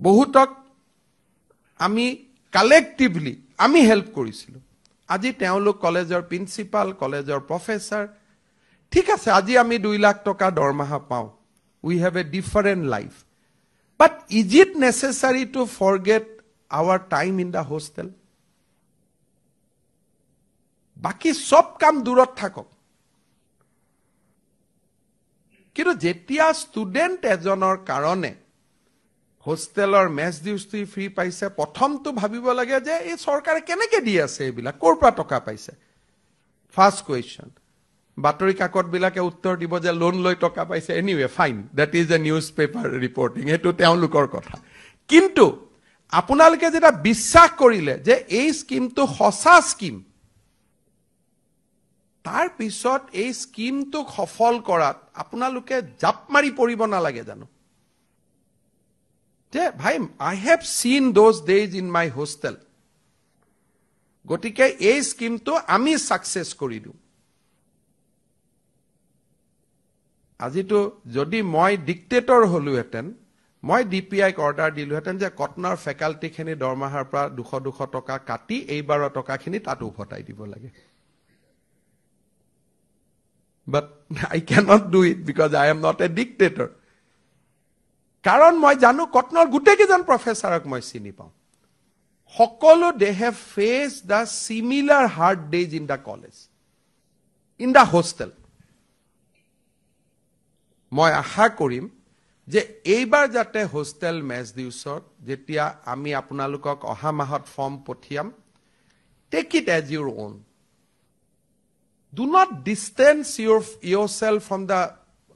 বহুতক আমি কালেক্টিভলি আমি হেল্প কৰিছিলো আজি তেওঁলোক কলেজৰ প্ৰিন্সিপাল কলেজৰ প্ৰফেসৰ ঠিক আছে আজি আমি 2 লাখ টকা দৰমহা পাও we have a different life but is it necessary to forget our time in the hostel বাকি সব কাম দূৰত থাকক কিন্তু যেতিয়া ষ্টুডেন্ট এজনৰ কাৰণে হোস্টেলৰ মেছ ডিউটি ফ্ৰী পাইছে প্ৰথমটো ভাবিব লাগে যে এই চৰকাৰে কেনেকৈ দি আছে এইবিলাক ক'ৰ পৰা টকা পাইছে ফাৰ্স্ট কোৱেশ্চন বাতৰি কাকত বিলাকে উত্তৰ দিব যে লোন লৈ টকা পাইছে anyway fine that is a news paper reporting এটো তেওঁলোকৰ কথা কিন্তু আপোনালোকে যেটা বিশ্বাস কৰিলে যে এই স্কিমটো সঁচা স্কিম তাৰ পিছত এই স্কিমটো সফল কৰাত আপোনালোকে জাপ মাৰি পৰিব নালাগে জানো যে ভাই I have seen those days in my hostel গটিকে এই স্কিমটো আমি সাকসেস কৰি দিও আজিতো যদি মই ডিক্টেটৰ হলুহেতেন মই ডিপিআইক অৰ্ডাৰ দিলুহেতেন যে কটনৰ ফেকাল্টি খিনি দৰমহাৰ পৰা 200 টকা কাটি এইবাৰ টকাখিনি তাত উভতাই দিব লাগে but I cannot do it because I am not a dictator কাৰণ মই জানো কটনৰ গুটেকেজন প্ৰফেসৰক মই চিনি পাও সকলো they have faced the similar hard days in the college in the hostel মই আশা কৰিম যে এইবাৰ যাতে হোস্টেল মেছ ডিউছত যেতিয়া আমি আপোনালোকক অহা মাহত ফৰ্ম পঠিয়াম take it as your own do not distance yourself from the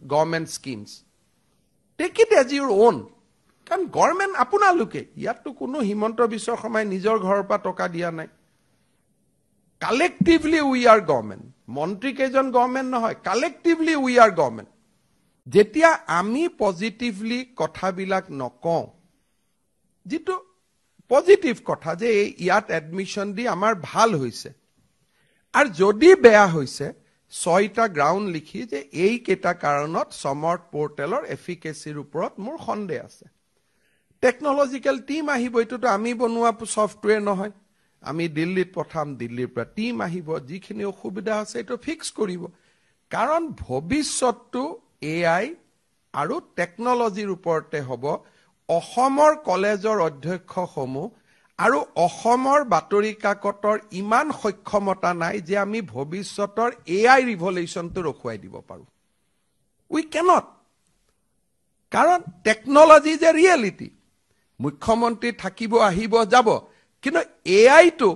government schemes take it as your own কাৰণ গভৰ্ণমেণ্ট আপোনালোকে ইয়াতো কোনো হিমন্ত বিশ্ব শৰ্মাই নিজৰ ঘৰৰ পৰা টকা দিয়া নাই কালেক্টিভলি উই আৰ গভৰ্ণমেণ্ট মন্ত্ৰী কেজন গভৰ্ণমেণ্ট নহয় কালেক্টিভলি উই আৰ গভৰ্ণমেণ্ট যেতিয়া আমি পজিটিভলি কথাবিলাক নকওঁ যেটো পজিটিভ কথা যে ইয়াত এডমিশন দি আমাৰ ভাল হৈছে আৰ যদি বেয়া হৈছে 6টা গ্ৰাউণ্ড লিখি যে এই কেটা কাৰণত সমৰ্থ পোৰ্টেলৰ এফিকেচিৰ ওপৰত মোৰ সন্দেহ আছে টেকনলজিক্যাল টিম আহিব এটোটো আমি বনোৱা সফটওয়্যাৰ নহয় আমি দিল্লীত পঠাম দিল্লীৰ পৰা টিম আহিব যিখিনি অসুবিধা আছে এটো ফিক্স কৰিব কাৰণ ভৱিষ্যতটো এআই আৰু টেকনলজিৰ ওপৰতে হ'ব অসমৰ কলেজৰ অধ্যক্ষসমূহ আৰু অসমৰ বাতৰি কাকতৰ ইমান সক্ষমতা নাই যে আমি ভৱিষ্যতৰ এআই ৰিভলিউশনটো ৰখুৱাই দিব পাৰো উই ক্যানট কাৰণ টেকনলজি ইজ এ ৰিয়েলিটি মুখ্যমন্ত্ৰী থাকিব আহিব যাব কিন্তু এআই টো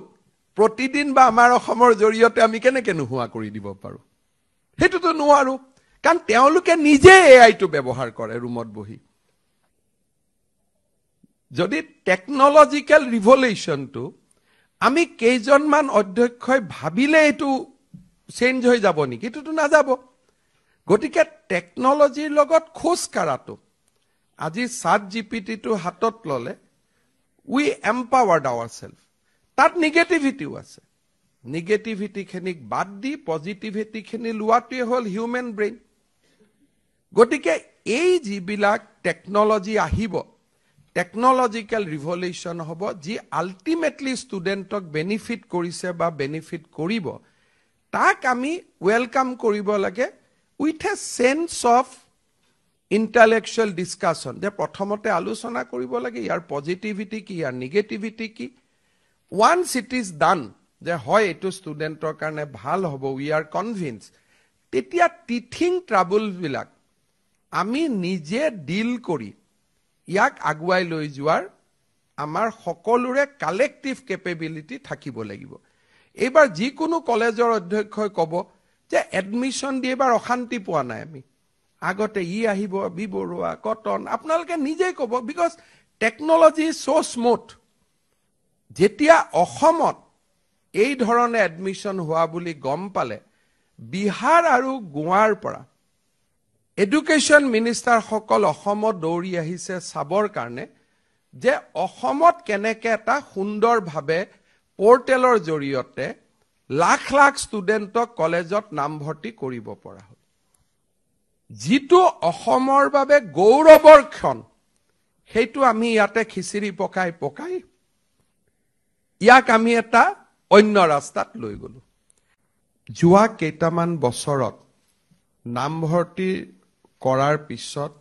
প্ৰতিদিন বা আমাৰ অসমৰ জৰিয়তে আমি কেনেকৈ নোহোৱা কৰি দিব পাৰো হেতুটো নোৱাৰো কাৰণ তেওঁলোকে নিজে এআই টো ব্যৱহাৰ কৰে ৰুমত বহি যদি টেকনলজিক্যাল ৰিভলিউশনটো আমি কেইজনমান অধ্যক্ষই ভাবিলে এটো চেঞ্জ হৈ যাব নেকি এটোটো না যাব গটিকে টেকনলজিৰ লগত খোজ কাৰাটো আজি সাত জিপিটি টো হাতত ললে উই এম্পাৱাৰ্ড আৱাৰসেলফ তাত নেগেটিভিটিও আছে নেগেটিভিটি খিনিক বাদ দি পজিটিভিটি খিনি লোৱাটোৱে হল হিউম্যান ব্ৰেইন গটিকে এই যিবিলাক টেকনলজি আহিব টেকনলজিক্যাল ৰিভলিউশন হ'ব যি আলটিমেটলি ষ্টুডেন্টক বেনিফিট কৰিছে বা বেনিফিট কৰিব তাক আমি ওয়েলকাম কৰিব লাগে with a sense of intellectual discussion যে প্ৰথমতে আলোচনা কৰিব লাগে ইয়াৰ পজিটিভিটি কি ইয়াৰ নেগেটিভিটি কি ওয়ান্স ইট ইজ ডান যে হয় এটো ষ্টুডেন্টৰ কাৰণে ভাল হ'ব উই আৰ কনভিন্স তেতিয়া টিথিং ট্ৰাবল বিলাক আমি নিজে ডিল কৰি ইয়াক আগুৱাই লৈ যোৱাৰ আমাৰ সকলোৰে কালেক্টিভ কেপেবিলিটি থাকিব লাগিব এবাৰ যিকোনো কলেজৰ অধ্যক্ষই ক'ব যে এডমিশন দি এবাৰ অশান্তি পোৱা নাই আমি আগতে ই আহিব বিবৰুৱা কটন আপোনালোকে নিজেই ক'ব বিকজ টেকনলজি সো স্মুথ যেতিয়া অসমত এই ধৰণে এডমিশন হোৱা বুলি গম পালে বিহাৰ আৰু গোৱাৰ পৰা এডুকেশন মিনিষ্টাৰ সকল অসমত দৌৰি আহিছে সাবৰ কাৰণে যে অসমত কেনেকে এটা সুন্দৰভাৱে পোৰ্টেলৰ জৰিয়তে লাখ লাখ ষ্টুডেন্টক কলেজত নামভৰ্তি কৰিব পৰা হ'ল যিটো অসমৰ বাবে গৌৰৱৰ ক্ষণ সেইটো আমি ইয়াতে খিচিৰি পকাই ইয়াক আমি এটা অন্য ৰাস্তাত লৈ গলো যোৱা কেইটামান বছৰত নামভৰ্তি কৰাৰ পিছত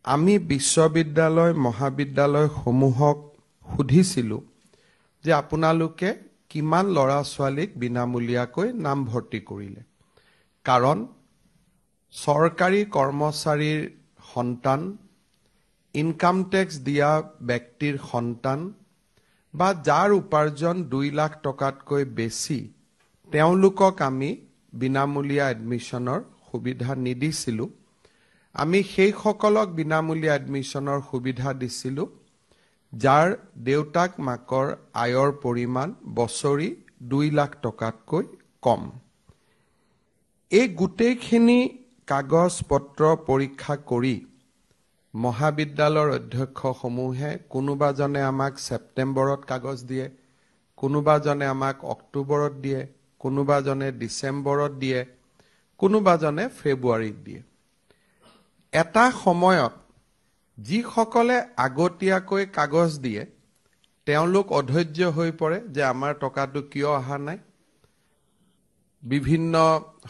আমি বিশ্ববিদ্যালয় মহাবিদ্যালয় সমূহক সুধিছিলো যে আপোনালোকে কিমান ল'ৰা ছোৱালীক বিনামূলীয়াকৈ নামভৰ্তি কৰিলে কাৰণ চৰকাৰী কৰ্মচাৰীৰ সন্তান ইনকাম টেক্স দিয়া ব্যক্তিৰ সন্তান বা যাৰ উপাৰ্জন 2 লাখ টকাতকৈ বেছি তেওঁলোকক আমি বিনামূলীয়া এডমিশনৰ সুবিধা নিদিছিলো আমি সেই সকলক বিনামূলীয়া এডমিশনৰ সুবিধা দিছিলো যাৰ দেউতাক মাকৰ আয়ৰ পৰিমাণ বছৰি 2 লাখ টকাতকৈ কম এই গুটেইখিনি কাগজ পত্ৰ পৰীক্ষা কৰি মহাবিদ্যালয়ৰ অধ্যক্ষ সমূহে কোনোবাজনে আমাক সেপ্টেম্বৰত কাগজ দিয়ে কোনোবাজনে আমাক অক্টোবৰত দিয়ে কোনোবাজনে ডিসেম্বৰত দিয়ে কোনোবাজনে ফেব্ৰুৱাৰীত দিয়ে এটা সময়ত যিসকলে আগতীয়াকৈ কাগজ দিয়ে তেওঁলোক অধৈৰ্য হৈ পৰে যে আমাৰ টকাটো কিয় অহা নাই বিভিন্ন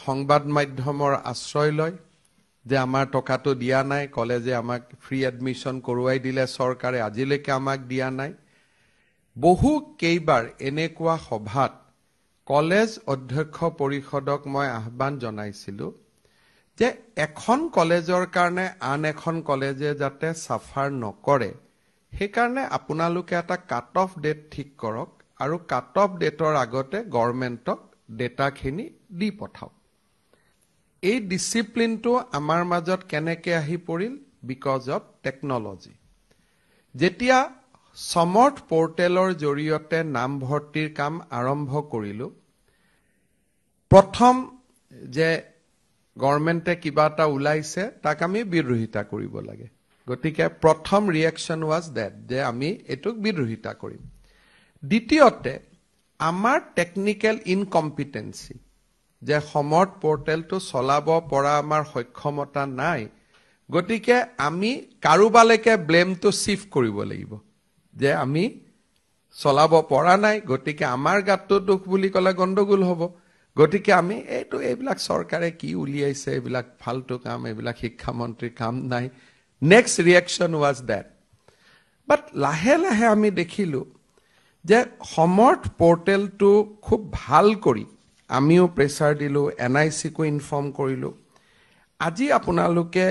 সংবাদ মাধ্যমৰ আশ্ৰয় লয় যে আমাৰ টকাটো দিয়া নাই কলেজে আমাক ফ্ৰী এডমিশন কৰোৱাই দিলে চৰকাৰে আজিলৈকে আমাক দিয়া নাই বহু কেইবাৰ এনেকুৱা সভাত কলেজ অধ্যক্ষ পৰিষদক মই আহ্বান জনাইছিলো যে এখন কলেজৰ কাৰণে আন এখন কলেজে যাতে সাফাৰ নকৰে সেই কাৰণে আপোনালোকে এটা কাট অফ ডেট ঠিক কৰক আৰু কাট অফ ডেটৰ আগতে গভৰ্ণমেণ্টক ডেটাখিনি দি পঠাওক এই ডিসিপ্লিনটো আমাৰ মাজত কেনেকৈ আহি পৰিল বিকজ অফ টেকনলজি যেতিয়া সমৰ্থ পোৰ্টেলৰ জৰিয়তে নামভৰ্তিৰ কাম আৰম্ভ কৰিলো প্ৰথম যে গভৰ্ণমেণ্টে কিবা এটা ওলাইছে তাক আমি বিৰোধিতা কৰিব লাগে গতিকে প্ৰথম ৰিএকচন ওয়াজ দ্যাট যে আমি এটুক বিৰোধিতা কৰিম দ্বিতীয়তে আমাৰ টেকনিক্যাল ইনকম্পিটেন্সি যে সমৰ্থ পোৰ্টেলটো চলাব পৰা আমাৰ সক্ষমতা নাই গতিকে আমি কাৰোবালৈকে ব্লেমটো শিফট কৰিব লাগিব যে আমি চলাব পৰা নাই গতিকে আমাৰ গাতটো দুখ বুলি কলে গণ্ডগোল হ'ব গতিকে আমি এইবিলাক চৰকাৰে কি উলিয়াইছে এইবিলাক ফালতু কাম এইবিলাক শিক্ষা মন্ত্ৰীৰ কাম নাই নেক্সট ৰিএকচন ওয়াজ দ্যাট বাট লাহে লাহে আমি দেখিলো যে সমৰ্থ পোৰ্টেলটো খুব ভাল কৰি আমিও প্ৰেছাৰ দিলো এনআইসি কো ইনফৰ্ম কৰিলো আজি আপোনালোকে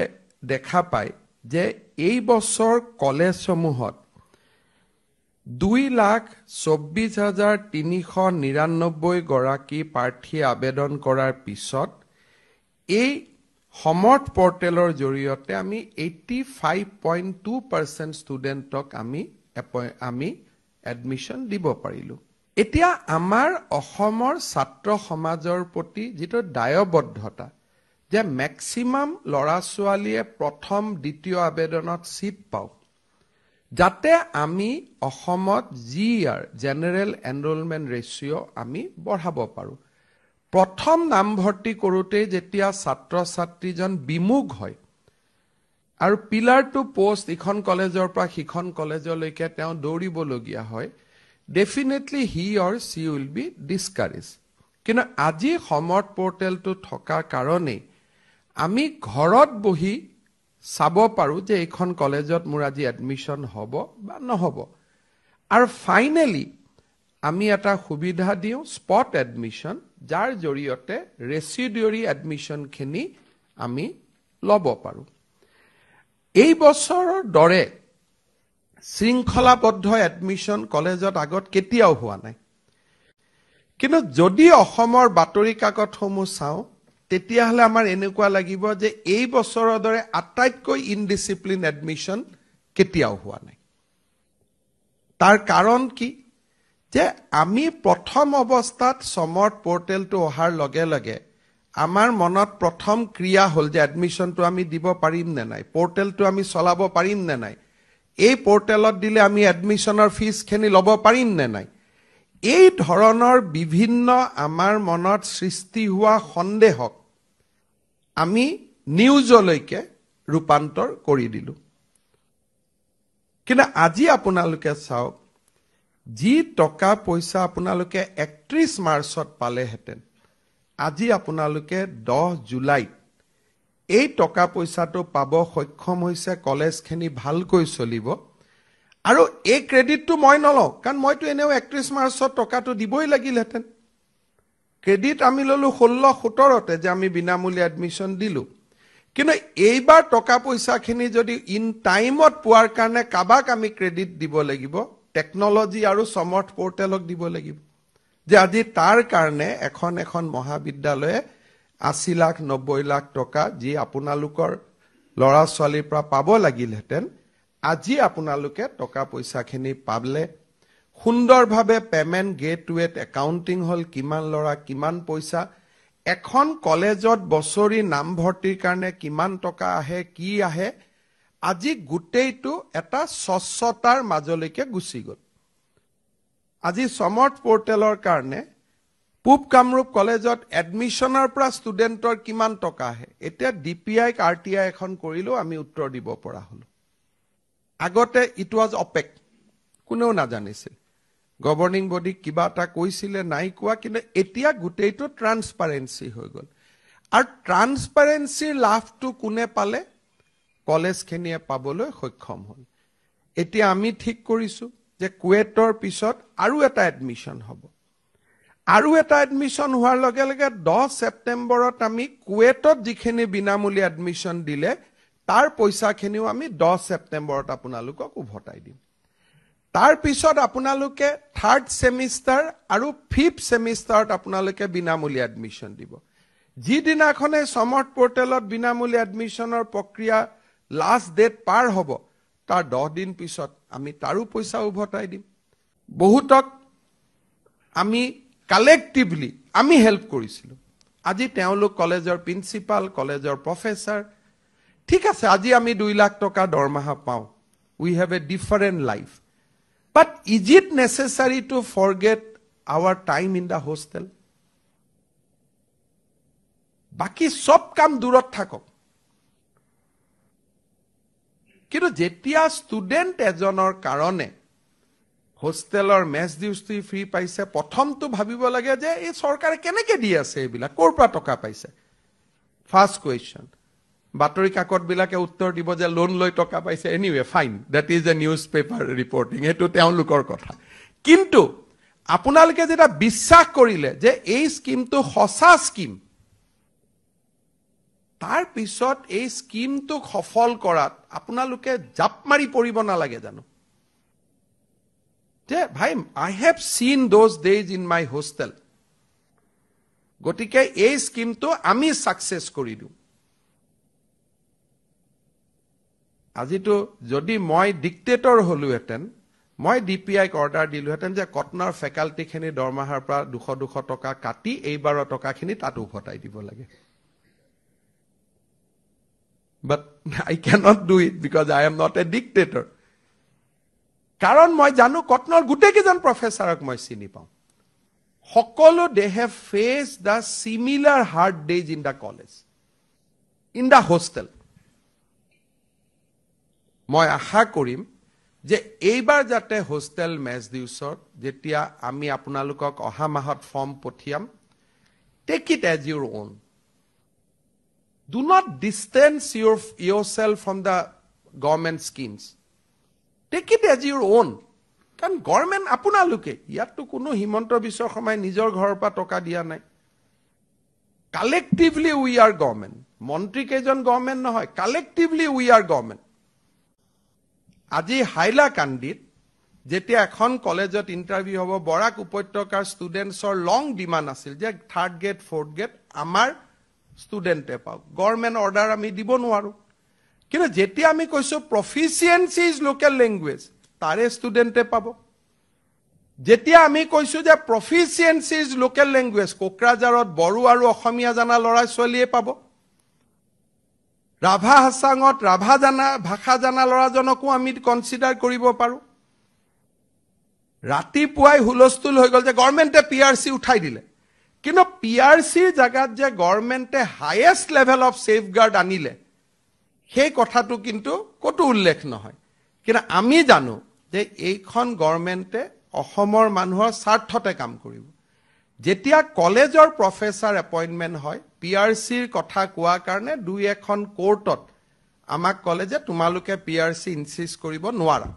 দেখা পায় যে এই বছৰ কলেজসমূহত 2,24,399 গৰাকী প্ৰাৰ্থী আবেদন কৰাৰ পিছত এই সমৰ্থ পোৰ্টেলৰ জৰিয়তে আমি 85.2% ষ্টুডেণ্টক আমি এডমিশন দিব পাৰিলো এতিয়া আমাৰ অসমৰ ছাত্ৰ সমাজৰ প্ৰতি যেটো দায়বদ্ধতা যে ম্যাক্সিমাম লৰা ছোৱালীয়ে প্ৰথম দ্বিতীয় আবেদনত সিট পাওক যাতে আমি অসমত জিআৰ জেনাৰেল এনৰোলমেন্ট ৰেশিও আমি বঢ়াব পাৰো প্ৰথম নামভৰ্তি কৰোতে যেতিয়া ছাত্ৰ ছাত্ৰীজন বিমুখ হয় আৰু পিলাৰ টু পোষ্ট ইখন কলেজৰ পৰা সিখন কলেজলৈকে তেওঁ দৌৰিবলগীয়া হয় definitely he or she will be discouraged কিন্তু আজি সমৰ্থ পোৰ্টেলটো থকা কাৰণে আমি ঘৰত বহি চাব পাৰো যে এইখন কলেজত মোৰ আজি এডমিশন হ'ব বা নহব আৰু ফাইনালি আমি এটা সুবিধা দিও স্পট এডমিশন যাৰ জৰিয়তে ৰেসিডুয়াৰী এডমিশন খিনি আমি লব পাৰো এই বছৰৰ দৰে শৃংখলাবদ্ধ এডমিশন কলেজত আগত কেতিয়াও হোৱা নাই কিন্তু যদি অসমৰ বাতৰি কাকতসমূহ চাও তেতিয়াহলে আমাৰ এনেকুৱা লাগিব যে এই বছৰৰ দৰে আটাইতকৈ ইনডিসিপ্লিন এডমিশন কেতিয়াও হোৱা নাই তাৰ কাৰণ কি যে আমি প্ৰথম অৱস্থাত সমৰ্থ পোৰ্টেলটো অহাৰ লগে লগে আমাৰ মনত প্ৰথম ক্ৰিয়া হল যে এডমিশনটো আমি দিব পাৰিম নে নাই পোৰ্টেলটো আমি চলাব পাৰিম নে নাই এই পোৰ্টেলত দিলে আমি এডমিশনৰ ফিস খিনি লব পাৰিম নে নাই এই ধৰণৰ বিভিন্ন আমাৰ মনত সৃষ্টি হোৱা সন্দেহক আমি নিউজলৈকে ৰূপান্তৰ কৰি দিলো কিন্তু আজি আপোনালোকে চাওক যি টকা পইচা আপোনালোকে 31 মাৰ্চত পালেহেঁতেন আজি আপোনালোকে 10 জুলাইত এই টকা পইচাটো পাব সক্ষম হৈছে কলেজখিনি ভালকৈ চলিব আৰু এই ক্ৰেডিটটো মই নলওঁ কাৰণ মইতো এনেও 31 মাৰ্চত টকাটো দিবই লাগিলহেঁতেন ক্ৰেডিট আমি ললো 16-17তে যে আমি বিনামূলীয়া এডমিশ্যন দিলো কিন্তু এইবাৰ টকা পইচাখিনি যদি ইন টাইমত পোৱাৰ কাৰণে কাবাক আমি ক্ৰেডিট দিব লাগিব টেকনলজি আৰু সমৰ্থ পোৰ্টেলক দিব লাগিব যে আজি তাৰ কাৰণে এখন মহাবিদ্যালয়ে 80 লাখ 90 লাখ টকা যি আপোনালোকৰ লৰা ছোৱালীৰ পৰা পাব লাগিলহেঁতেন আজি আপোনালোকে টকা পইচাখিনি পাবলে সুন্দৰভাৱে পেমেন্ট গেটৱেত একাউন্টিং হল কিমান লৰা কিমান পইচা এখন কলেজত বছৰি নামভৰ্তিৰ কাৰণে কিমান টকা আহে কি আহে আজি গুটেইটো এটা স্বচ্ছতাৰ মাজলৈকে গুচি গল আজি সমৰ্থ পোৰ্টেলৰ কাৰণে পূব কামৰূপ কলেজত এডমিশনৰ পৰা ষ্টুডেন্টৰ কিমান টকা আহে এতিয়া ডিপিআই আৰটিআই এখন কৰিলো আমি উত্তৰ দিব পৰা হলো আগতে ইট ওয়াজ অপেক কোনেও নাজানিছিল গভৰ্নিং বডি কিবা এটা কৈছিলে নাই কোৱা কিন্তু এতিয়া গুটেইটো ট্ৰান্সপাৰেন্সি হৈ গল আৰু ট্ৰান্সপাৰেন্সিৰ লাভটো কোনে পালে কলেজখিনিয়ে পাবলৈ সক্ষম হল এতিয়া আমি ঠিক কৰিছো যে কুৱেটৰ পিছত আৰু এটা এডমিশন হ'ব আৰু এটা এডমিশন হোৱাৰ লগে লগে 10 ছেপ্টেম্বৰত আমি কুৱেটত যিখিনি বিনামূলীয়া এডমিশন দিলে তাৰ পইচাখিনিও আমি 10 ছেপ্টেম্বৰত আপোনালোকক উভতাই দিম তাৰ পিছত আপোনালোকে 3rd সেমিষ্টাৰ আৰু 5th সেমিষ্টাৰত আপোনালোকে বিনামূলীয়া এডমিশন দিব যিদিনাখনে সমৰ্থ পোৰ্টেলত বিনামূলীয়া এডমিশনৰ প্ৰক্ৰিয়া লাষ্ট ডেট পাৰ হ'ব তাৰ 10 দিন পিছত আমি তাৰো পইচা উভতাই দিম বহুতক আমি কালেক্টিভলি আমি হেল্প কৰিছিলো আজি তেওঁলোক কলেজৰ প্ৰিন্সিপাল কলেজৰ প্ৰফেসৰ ঠিক আছে আজি আমি 2 লাখ টকা দৰমহা পাওঁ we have a different life but is it necessary to forget our time in the hostel বাকি সব কাম দূৰত থাকক কিন্তু যেতিয়া ষ্টুডেন্ট এজনৰ কাৰণে হোস্টেলৰ মেছ ডিউটি ফ্ৰী পাইছে প্ৰথমটো ভাবিব লাগে যে এই চৰকাৰে কেনেকৈ দি আছে এইবিলাক ক'ৰ পৰা টকা পাইছে ফাৰ্স্ট কোৱেশ্চন বাতৰি কাকত বিলাকে উত্তৰ দিব যে লোন লৈ টকা পাইছে anyway fine that is a news paper reporting এটো তেওঁলোকৰ কথা কিন্তু আপোনালোকে যেটা বিশ্বাস কৰিলে যে এই স্কিমটো সঁচা স্কিম তাৰ পিছত এই স্কিমটো সফল কৰাত আপোনালোকে জাপ মাৰি পৰিব নালাগে জানো যে ভাই I have seen those days in my hostel গটিকে এই স্কিমটো আমি সাকসেস কৰি দিও আজিতো যদি মই ডিক্টেটৰ হলুহেতেন মই ডিপিআইক অৰ্ডাৰ দিলুহেতেন যে কটনৰ ফেকাল্টিখিনি দৰমহাৰ পৰা 200 টকা কাটি এইবাৰ টকাখিনি তাত উভতাই দিব লাগে but I cannot do it because I am not a dictator কাৰণ মই জানো কটনৰ গুটেকেজন প্ৰফেসৰক মই চিনি পাওঁ সকলো they have faced the similar hard days in the college in the hostel মই আশা কৰিম যে এইবাৰ যাতে হোস্টেল মেছ ডিউছৰ যেতিয়া আমি আপোনালোকক অহা মাহত ফৰ্ম পঠিয়াম take it as your own do not distance yourself from the government schemes take it as your own কাৰণ গভৰ্নমেন্ট আপোনালোকে ইয়াতো কোনো হিমন্ত বিশ্ব শৰ্মাই নিজৰ ঘৰৰ পৰা টকা দিয়া নাই কালেক্টিভলি উই আৰ গভৰ্নমেন্ট মন্ত্ৰী কেজন গভৰ্নমেন্ট নহয় কালেক্টিভলি উই আৰ গভৰ্নমেন্ট আজি হাইলাকান্দিত যেতিয়া এখন কলেজত ইন্টাৰভিউ হ'ব বৰাক উপত্যকাৰ ষ্টুডেন্টছৰ লং ডিমান্ড আছিল যে 3rd গেট 4th গেট আমাৰ ষ্টুডেন্টে পাওক গভৰ্নমেন্ট অৰ্ডাৰ আমি দিব নোৱাৰো কিন্তু যেতিয়া আমি কৈছো প্ৰফিচিয়েন্সি ইজ লোকেল ল্যাঙ্গুৱেজ তাৰে ষ্টুডেন্টে পাব যেতিয়া আমি কৈছো যে প্ৰফিচিয়েন্সি ইজ লোকেল ল্যাঙ্গুৱেজ কোকৰাঝাৰত বড়ো আৰু অসমীয়া জানা লৰা ছোৱালীয়ে পাব ৰাভা হাসাঙত ৰাভা জানা ভাষা জানা লৰাজনকো আমি কনসিডাৰ কৰিব পাৰো ৰাতিপুৱাই হুলস্থুল হৈ গল যে গভৰ্নমেন্টে পিআৰসি উঠাই দিলে কিন্তু পিআৰসিৰ জাগাত যে গভৰ্নমেন্টে হাইয়েস্ট লেভেল অফ সেফগাৰ্ড আনিলে সেই কথাটো কিন্তু কতো উল্লেখ নহয় কিন্তু আমি জানো যে এইখন গভৰ্ণমেণ্টে অসমৰ মানুহৰ স্বাৰ্থতে কাম কৰিব যেতিয়া কলেজৰ প্ৰফেচাৰ এপইণ্টমেণ্ট হয় পিআৰচিৰ কথা কোৱা কাৰণে দুই এখন কোৰ্টত আমাক কলে যে তোমালোকে পিআৰচি ইনসিষ্ট কৰিব নোৱাৰা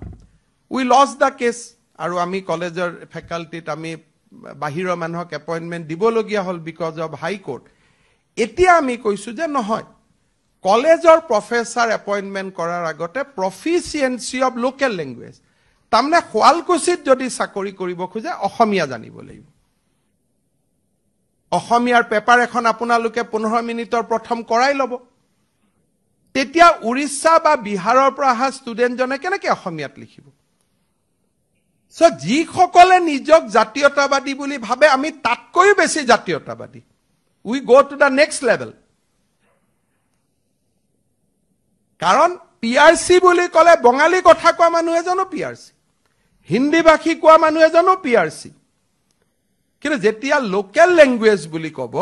উই লছ দ্য কেছ আৰু আমি কলেজৰ ফেকাল্টিত আমি বাহিৰৰ মানুহক এপইণ্টমেণ্ট দিবলগীয়া হ'ল বিকজ অফ হাই কোৰ্ট এতিয়া আমি কৈছো যে নহয় কলেজৰ প্ৰফেচাৰ এপইণ্টমেণ্ট কৰাৰ আগতে প্ৰফিচিয়েঞ্চি অফ লোকেল লেংগুৱেজ তাৰমানে শুৱালকুছিত যদি চাকৰি কৰিব খোজে অসমীয়া জানিব লাগিব অসমীয়াৰ পেপাৰ এখন আপোনালোকে 15 মিনিটৰ প্ৰথম কৰাই ল'ব তেতিয়া উৰিষ্যা বা বিহাৰৰ পৰা অহা ষ্টুডেণ্টজনে কেনেকৈ অসমীয়াত লিখিব সো যিসকলে নিজক জাতীয়তাবাদী বুলি ভাবে আমি তাতকৈও বেছি জাতীয়তাবাদী we go to the next level কাৰণ পিআৰচি বুলি ক'লে বঙালী কথা কোৱা মানুহ এজনো পিআৰচি হিন্দী ভাষী কোৱা মানুহ এজনো পিআৰচি কিন্তু যেতিয়া লোকেল লেংগুৱেজ বুলি ক'ব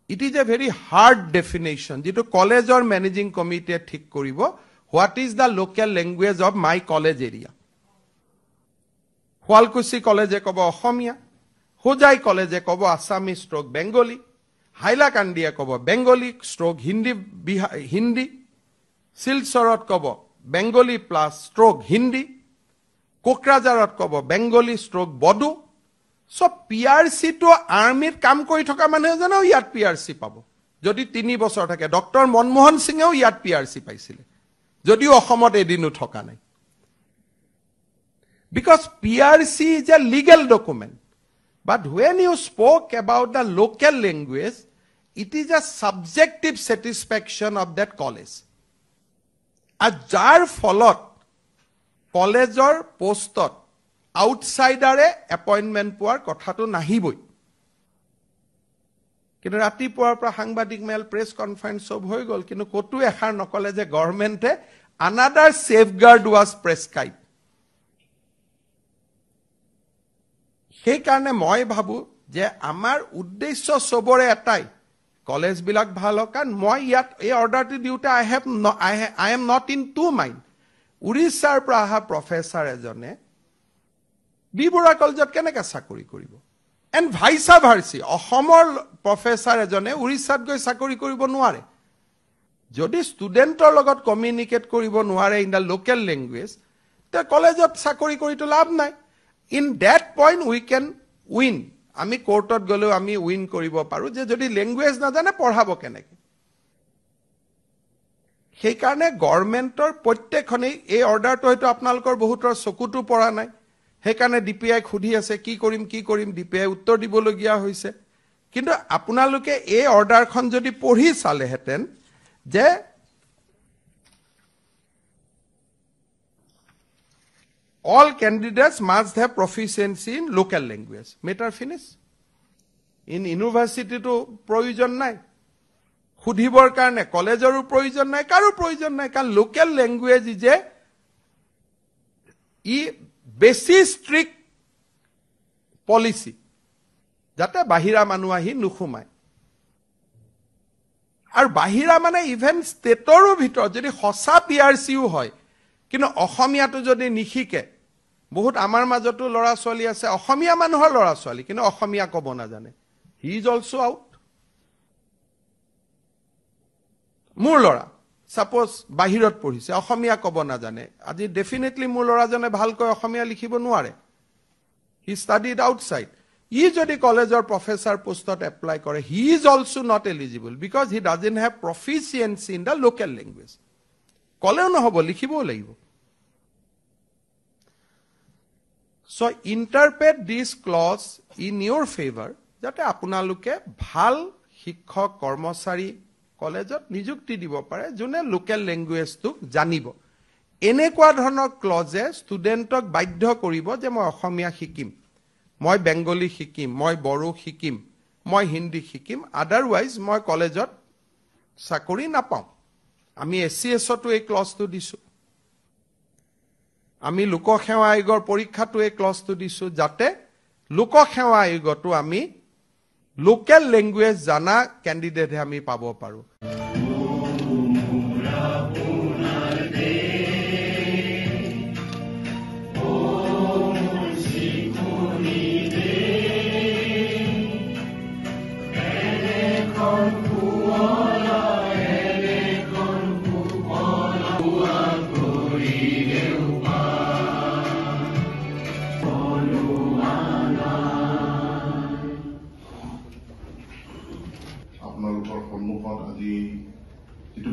it is a very hard definition যেটো কলেজৰ মেনেজিং কমিটিয়ে ঠিক কৰিব what is the local language of my college area Sualkuchi কলেজে ক'ব অসমীয়া হোজাই কলেজে ক'ব আছামী ষ্ট্ৰোক বেংগলী হাইলাকান্দিয়ে ক'ব বেংগলী ষ্ট্ৰোক হিন্দী শিলচৰত ক'ব বেংগলী প্লাছ ষ্ট্ৰোক হিন্দী কোকৰাঝাৰত ক'ব বেংগলী ষ্ট্ৰোক বড়ো সব পিআৰচি তো আৰ্মিত কাম কৰি থকা মানুহ এজনেও ইয়াত পিআৰচি পাব যদি 3 বছৰ থাকে ডক্টৰ মনমোহন সিঙেও ইয়াত পিআৰচি পাইছিলে যদিও অসমত এদিনো থকা নাই because PRC is a legal document but when you spoke about the local language it is a subjective satisfaction of that college আর যাৰ ফলত কলেজৰ পোষ্টত আউটসাইডাৰে এপইণ্টমেণ্ট পোৱাৰ কথাটো নাহিবই কিন্তু ৰাতিপুৱাৰ পৰা সাংবাদিক মেল প্ৰেছ কনফাৰেন্স সব হৈ গল কিন্তু কতো এখাৰ নকলে যে গভৰ্ণমেণ্টে another safeguard was prescribed সেই কাৰণে মই ভাবো যে আমাৰ উদ্দেশ্য সবৰে এটাই কলেজ বিলাক ভাল কাৰণ মই ইয়াত এই অৰ্ডাৰটো দিউতে I am not in two mind উৰিষ্যাৰ পৰা অহা প্ৰফেচাৰ এজনে বিবৰা কলেজত কেনেকৈ চাকৰি কৰিব এণ্ড ভাইসা ভাৰ্সি অসমৰ প্ৰফেচাৰ এজনে উৰিষ্যাত গৈ চাকৰি কৰিব নোৱাৰে যদি ষ্টুডেণ্টৰ লগত কমিউনিকেট কৰিব নোৱাৰে ইন দ্য লোকেল লেংগুৱেজ তে কলেজত চাকৰি কৰিটো লাভ নাই in that point we can win আমি কোৰ্টত গলেও আমি উইন কৰিব পাৰো যে যদি ল্যাঙ্গুৱেজ না জানে পঢ়াব কেনেকৈ সেই কাৰণে গভৰ্ণমেণ্টৰ প্ৰত্যেকখনেই এই অৰ্ডাৰটো হয়তো আপোনালোকৰ বহুতৰ চকুটো পৰা নাই সেই কাৰণে ডিপিআই খুধি আছে কি কৰিম ডিপিআই উত্তৰ দিবলগীয়া হৈছে কিন্তু আপোনালোকে এই অৰ্ডাৰখন যদি পঢ়ি চালেহেতেন যে all candidates must have proficiency in local language matter finish in university to provision নাই খুদিবৰ কাৰণে কলেজৰো প্ৰয়োজন নাই কাৰো প্ৰয়োজন নাই কাৰণ লোকেল ল্যাঙ্গুৱেজ যে ই বেছি ষ্ট্ৰিক্ট পলিসি যাতে বাহিৰা মানুহ আহি নুখুমায় আৰু বাহিৰা মানে ইভেন ষ্টেটৰো ভিতৰত যদি হসা পিআৰচিও হয় কিন্তু অসমীয়াটো যদি নিখিকে বহুত আমাৰ মাজতো লৰা ছোৱালী আছে অসমীয়া মানুহৰ লৰা ছোৱালী কিন্তু অসমীয়া ক'ব নাজানে হি ইজ অলসো আউট মোৰ লৰা সাপোজ বাহিৰত পঢ়িছে অসমীয়া ক'ব নাজানে আজি ডেফিনেটলি মোৰ লৰাজনে ভালকৈ অসমীয়া লিখিব নোৱাৰে হি ষ্টাডিড আউটসাইড ই যদি কলেজৰ প্ৰফেচাৰ পোষ্টত এপ্লাই কৰে he is also not eligible because he doesn't have proficiency in the local language কলেও নহব লিখিবও লাগিব So interpret this clause in your favor যাতে আপোনালোকে ভাল শিক্ষক কৰ্মচাৰী কলেজত নিযুক্তি দিব পাৰে যোনে লোকেল ল্যাঙ্গুৱেজটো জানিব এনেকুৱা ধৰণৰ ক্লজে ষ্টুডেণ্টক বাধ্য কৰিব যে মই অসমীয়া শিকিম মই বেংগলী শিকিম মই বড়ো শিকিম মই হিন্দী শিকিম আদাৰৱাইজ মই কলেজত চাকৰি নাপাম আমি এসিএছটো এই ক্লজটো দিছো আমি লোকসেৱা আয়োগৰ পৰীক্ষাটো এই ক্লজটো দিছো যাতে লোকসেৱা আয়োগটো আমি লোকেল ল্যাঙ্গুৱেজ জানা ক্যান্ডিডেট আমি পাব পাৰো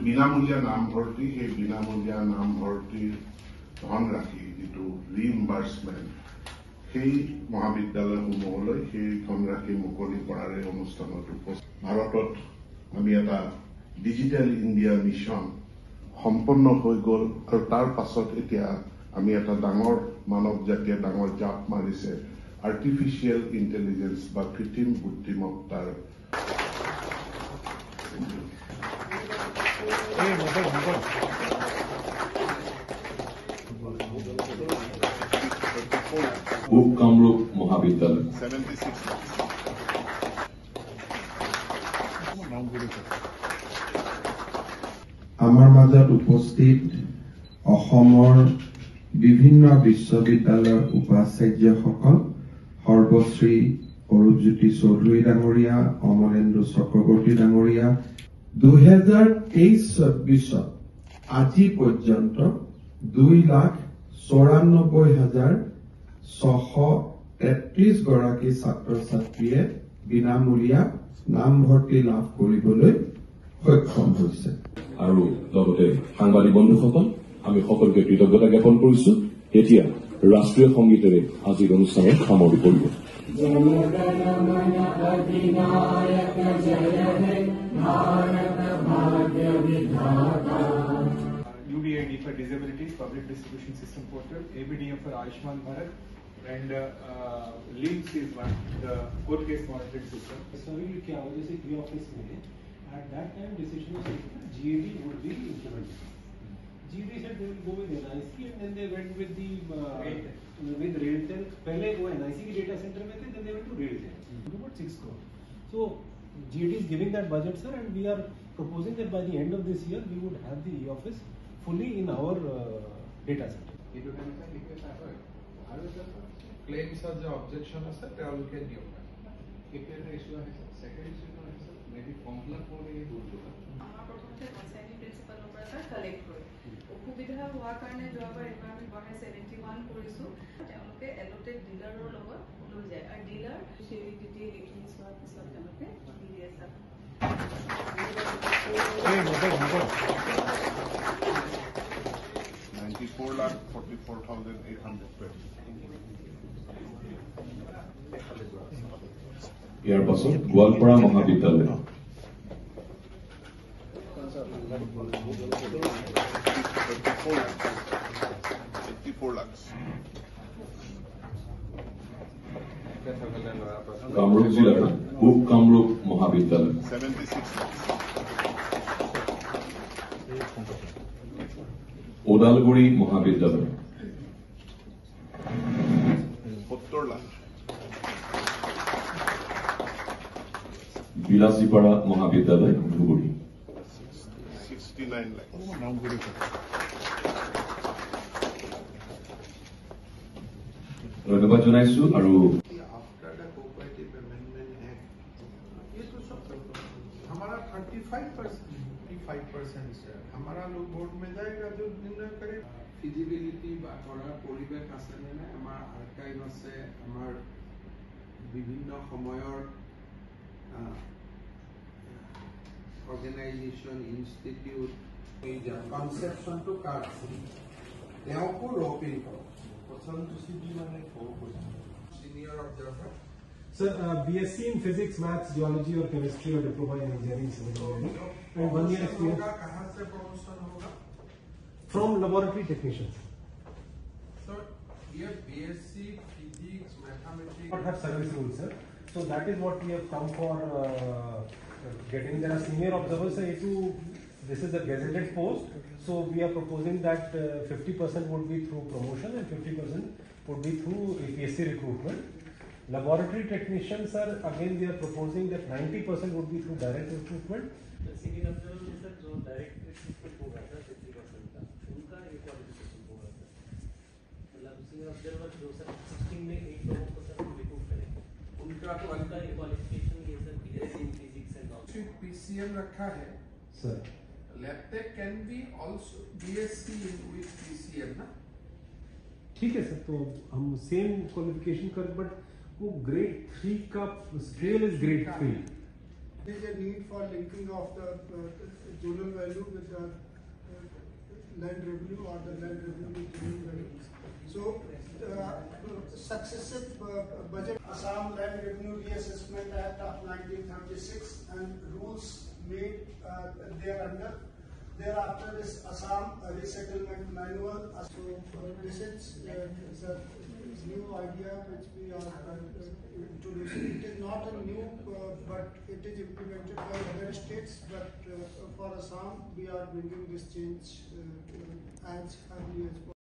বিনামূলীয়া নামভৰ্তি সেই বিনামূলীয়া নামভৰ্তিৰ ধনৰাশি যিটো ৰিইম্বাৰ্সমেণ্ট সেই মহাবিদ্যালয়সমূহলৈ সেই ধনৰাশি মুকলি কৰাৰ এই অনুষ্ঠানত ভাৰতত আমি এটা ডিজিটেল ইণ্ডিয়া মিছন সম্পন্ন হৈ গ'ল আৰু তাৰ পাছত এতিয়া আমি এটা ডাঙৰ মানৱ জাতিয়ে ডাঙৰ জাপ মাৰিছে আৰ্টিফিচিয়েল ইণ্টেলিজেন্স বা কৃত্ৰিম বুদ্ধিমত্তাৰ পূব কামৰূপ মহাবিদ্যালয় আমাৰ মাজত উপস্থিত অসমৰ বিভিন্ন বিশ্ববিদ্যালয়ৰ উপাচাৰ্যসকল সৰ্বশ্ৰী অৰূপজ্যোতি চৌধুৰী ডাঙৰীয়া অমলেন্দু চক্ৰৱৰ্তী ডাঙৰীয়া 2023-24 আজি পৰ্যন্ত 2,94,633 গৰাকী ছাত্ৰ ছাত্ৰীয়ে বিনামূলীয়া নামভৰ্তি লাভ কৰিবলৈ সক্ষম হৈছে আৰু লগতে সাংবাদিক বন্ধুসকল আমি সকলোকে কৃতজ্ঞতা জ্ঞাপন কৰিছো এতিয়া ৰাষ্ট্ৰীয় সংগীতেৰে আজিৰ অনুষ্ঠানৰ সামৰি পৰিব UDID for Disabilities Public Distribution System Portal, ABDM for Ayushman Bharat, and LIMS is one, the court case monitoring system. Sorry, क्या वजह से e-office में at that time decision was taken that GAD would be implemented. GAD said they will go with NIC and then they went with the with RailTel. पहले वो NIC के data center में थे, then they went to RailTel. About 6 crore. So GAD is giving that budget, sir, and we are proposing that by the end of this year we would have the e-office fully in our data center. Claims are the objection as a তেওঁলোকে দিয়ক কেতিয়াবা issue আছে second issue আছে maybe complain কৰি দুটো আমাৰ প্ৰথমতে কনসাৰ্নিং প্ৰিন্সিপালৰ পৰা এটা কালেক্ট কৰে অসুবিধা হোৱাৰ কাৰণে যোৱাবাৰ এবাৰ আমি বঢ়াই 71 কৰিছো তেওঁলোকে এলটেড ডিলাৰৰ লগত লৈ যায় আৰু ডিলাৰ চিৰিটিটি লিখিং চোৱাৰ পিছত তেওঁলোকে দি দিয়ে ছাৰ 94,44,820 ইয়াৰ পাছত গোৱালপাৰা মহাবিদ্যালয় 84 lakhs. কামৰূপ জিলাৰ পূব কামৰূপ মহাবিদ্যালয় 76 lakhs. ওদালগুৰি মহাবিদ্যালয় 70 lakhs. বিলাসীপাৰা মহাবিদ্যালয় ধুবুৰী 69 lakhs. ধন্যবাদ জনাইছো আৰু after the cooperative amendment act ये तो सब हमारा 35% है हमारा लोग बोर्ड में जाएगा जो निर्णय करे फिजिबिलिटी বা কৰাৰ পৰিবেশ আছে নে নাই আমাৰ আৰ্কাইভ আছে আমাৰ বিভিন্ন সময়ৰ অৰ্গানাইজেশন ইনস্টিটিউট এই যে কনসেপশন টু কাৰ্ড তেওঁকো ৰপিং কৰক পছন্দ সিবি মানে senior observer Sir, BSc in Physics, Maths, Geology or Chemistry or Diploma in Engineering Civil Engineering and 1 year experience कहाँ से प्रमोशन होगा from laboratory technicians. So ये BSc Physics Mathematics Not have service rules, sir. So that is what we have come for getting. There are senior observers. This is a gazetted post. So we are proposing that 50% would be through promotion and 50% would be through APSC recruitment. Laboratory technicians are again we are proposing that 90% would be through direct recruitment. The senior observer में sir जो direct recruitment होगा sir 50% का उनका एक qualification होगा sir मतलब senior observer जो sir 16 में 8 लोगों को सर रिक्रूट करेंगे उनका क्वालिफिकेशन ये sir BSc in Physics and all. PCM रखा है Sir. LabTech can be also BSc with PCM ना ठीक है सर तो हम सेम क्वालिफिकेशन कर बट वो ग्रेड 3 का scale is grade 3 There is a need for linking of the zonal value with the land revenue or the land revenue with zonal value. So, successive budget, Assam Land Revenue Reassessment Act of 1936 and rules made thereunder. Thereafter is Assam Resettlement Manual. So this is a new idea which we are introducing. It is not a new, but it is implemented by other states. But for Assam, we are bringing this change as early as possible.